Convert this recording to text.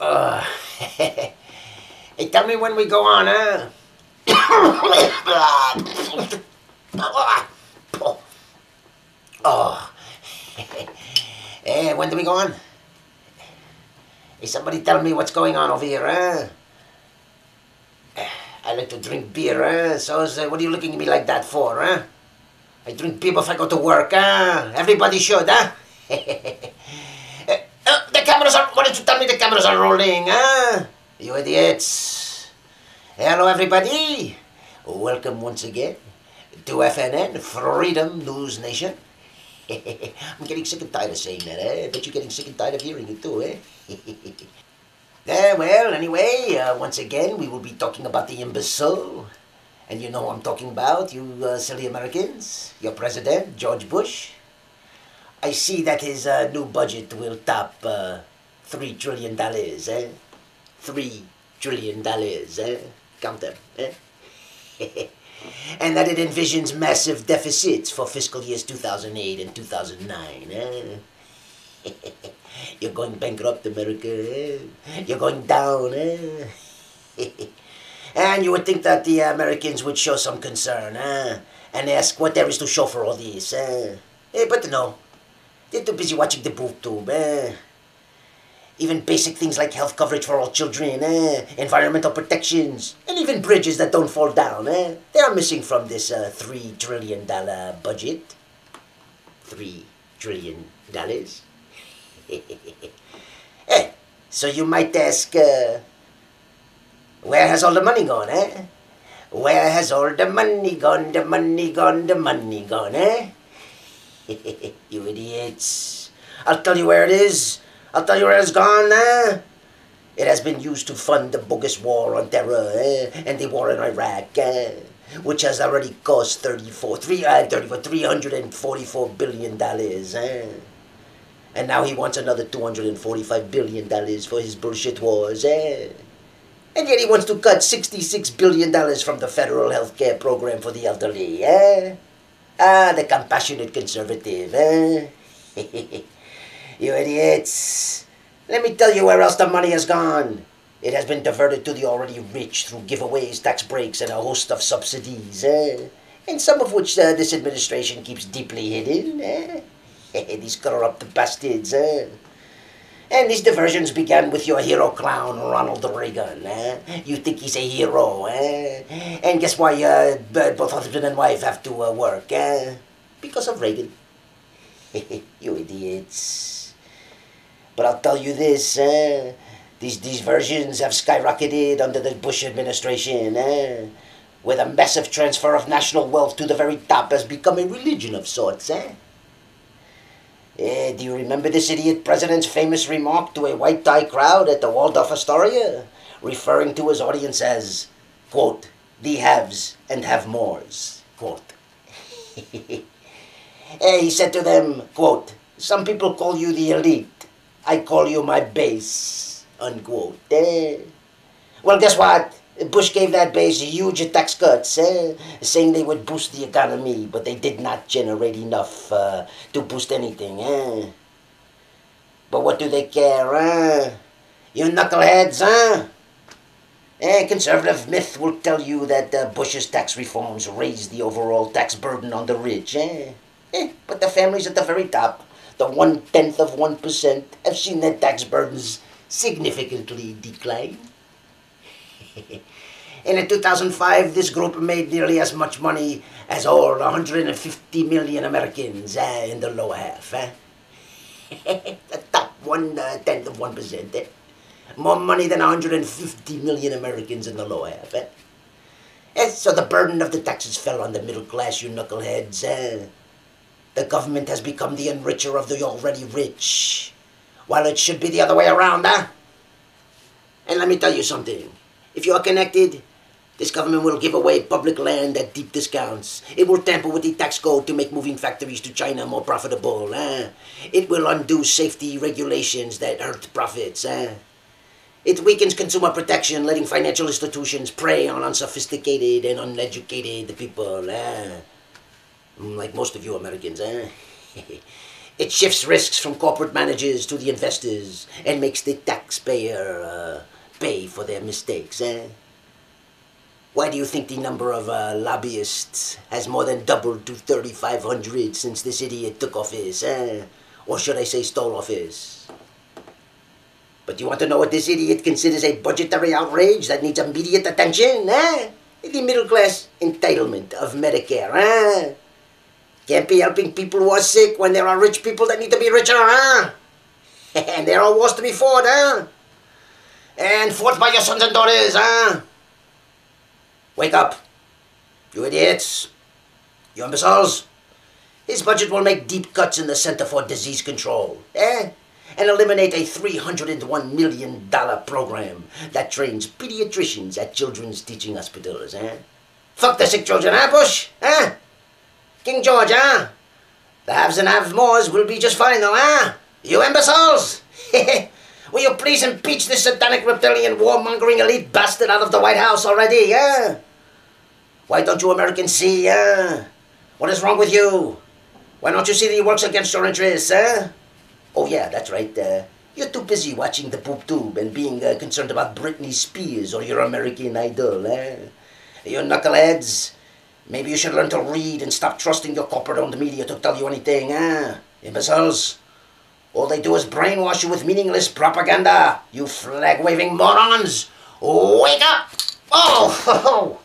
Uh, hey, tell me when we go on, huh? Oh. Hey, when do we go on? Hey, somebody tell me what's going on over here, huh? I like to drink beer, huh? So, what are you looking at me like that for, huh? I drink beer before I go to work, huh? Everybody should, huh? The cameras are... Why don't you tell me the cameras are rolling, huh? You idiots. Hello, everybody. Welcome once again to FNN, Freedom News Nation. I'm getting sick and tired of saying that, eh? I bet you're getting sick and tired of hearing it too, eh? Well, anyway, once again, we will be talking about the imbecile. And you know who I'm talking about, you silly Americans. Your president, George Bush. I see that his new budget will top $3 trillion, eh? $3 trillion, eh? Count them, eh? And that it envisions massive deficits for fiscal years 2008 and 2009, eh? You're going bankrupt, America, eh? You're going down, eh? And you would think that the Americans would show some concern, eh? And ask what there is to show for all this, eh? But no. They're too busy watching the boob tube, eh? Even basic things like health coverage for all children, eh? Environmental protections, and even bridges that don't fall down, eh? They are missing from this $3 trillion budget. $3 trillion. Hey, so you might ask, where has all the money gone, eh? Where has all the money gone, the money gone, the money gone, eh? You idiots. I'll tell you where it is. I'll tell you where it's gone, eh? It has been used to fund the bogus war on terror, eh? And the war in Iraq, eh? Which has already cost $344 billion, eh? And now he wants another $245 billion for his bullshit wars, eh? And yet he wants to cut $66 billion from the federal health care program for the elderly, eh? Ah, the compassionate conservative, eh? You idiots. Let me tell you where else the money has gone. It has been diverted to the already rich through giveaways, tax breaks, and a host of subsidies, eh? And some of which this administration keeps deeply hidden, eh? These corrupt bastards, eh? And these diversions began with your hero clown, Ronald Reagan, eh? You think he's a hero, eh? And guess why both husband and wife have to work, eh? Because of Reagan. You idiots. But I'll tell you this, eh? These versions have skyrocketed under the Bush administration, eh? Where the massive transfer of national wealth to the very top has become a religion of sorts, eh? Do you remember this idiot president's famous remark to a white tie crowd at the Waldorf Astoria, referring to his audience as, quote, the haves and have-mores, quote. He said to them, quote, some people call you the elite, I call you my base, unquote. Well, guess what? Bush gave that base huge tax cuts, saying they would boost the economy, but they did not generate enough to boost anything. But what do they care? You knuckleheads, huh? Conservative myth will tell you that Bush's tax reforms raised the overall tax burden on the rich. But the families at the very top, the 0.1%, have seen their tax burdens significantly decline. And in 2005, this group made nearly as much money as all 150 million Americans in the lower half. The top 0.1%. More money than 150 million Americans in the lower half. So the burden of the taxes fell on the middle class, you knuckleheads. The government has become the enricher of the already rich, while it should be the other way around, huh? And let me tell you something. If you are connected, this government will give away public land at deep discounts. It will tamper with the tax code to make moving factories to China more profitable. It will undo safety regulations that hurt profits. It weakens consumer protection, letting financial institutions prey on unsophisticated and uneducated people. Like most of you Americans. It shifts risks from corporate managers to the investors and makes the taxpayer pay for their mistakes, eh? Why do you think the number of lobbyists has more than doubled to 3,500 since this idiot took office, eh? Or should I say stole office? But you want to know what this idiot considers a budgetary outrage that needs immediate attention, eh? The middle class entitlement of Medicare, eh? Can't be helping people who are sick when there are rich people that need to be richer, huh? And there are wars to be fought, huh? And fought by your sons and daughters, huh? Wake up, you idiots, you imbeciles. His budget will make deep cuts in the Center for Disease Control, eh? And eliminate a $301 million program that trains pediatricians at children's teaching hospitals, eh? Fuck the sick children, huh, Bush? Huh? King George, huh? The haves and have-mores will be just fine, though, huh? You imbeciles! Will you please impeach this satanic reptilian warmongering elite bastard out of the White House already, yeah? Why don't you Americans see, what is wrong with you? Why don't you see that he works against your interests, eh? Oh yeah, that's right, you're too busy watching the poop tube and being concerned about Britney Spears or your American Idol, eh? You knuckleheads, maybe you should learn to read and stop trusting your corporate-owned media to tell you anything, eh? Imbeciles. All they do is brainwash you with meaningless propaganda, you flag-waving morons! Wake up! Oh!